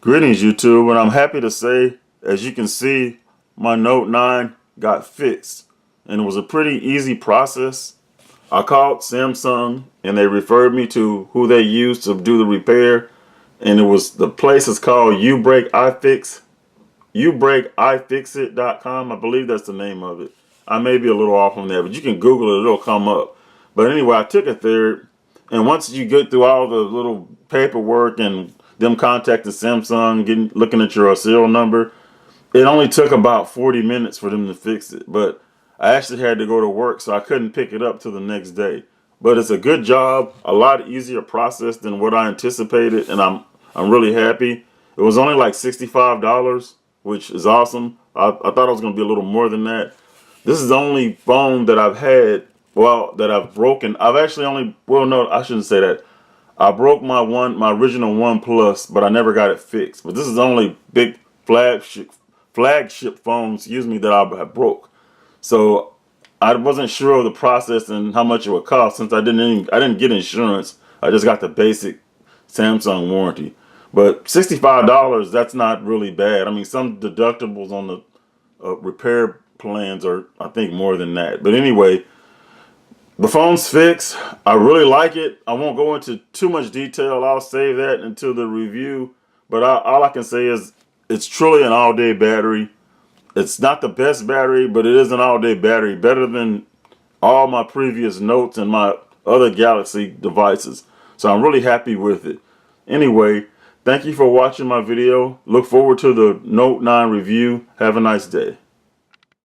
Greetings YouTube, and I'm happy to say, as you can see, my Note 9 got fixed, and it was a pretty easy process. I called Samsung and they referred me to who they used to do the repair, and the place is called ubreakifixit.com. I believe that's the name of it. I may be a little off on that, but you can Google it, it'll come up. But anyway, I took it there, and once you get through all the little paperwork and them contacting Samsung, looking at your serial number, it only took about 40 minutes for them to fix it. But I actually had to go to work, so I couldn't pick it up till the next day. But it's a good job, a lot easier process than what I anticipated, and I'm really happy. It was only like $65, which is awesome. I thought it was going to be a little more than that. This is the only phone that I've had, well, that I've broken. I've actually only, well, no, I shouldn't say that. I broke my original OnePlus, but I never got it fixed. But this is the only big flagship phone, that I have broke. So I wasn't sure of the process and how much it would cost, since I didn't get insurance. I just got the basic Samsung warranty. But $65, that's not really bad. I mean, some deductibles on the repair plans are, I think, more than that. But anyway, the phone's fixed. I really like it. I won't go into too much detail. I'll save that until the review. But all I can say is it's truly an all-day battery. It's not the best battery, but it is an all-day battery. Better than all my previous Notes and my other Galaxy devices. So I'm really happy with it. Anyway, thank you for watching my video. Look forward to the Note 9 review. Have a nice day.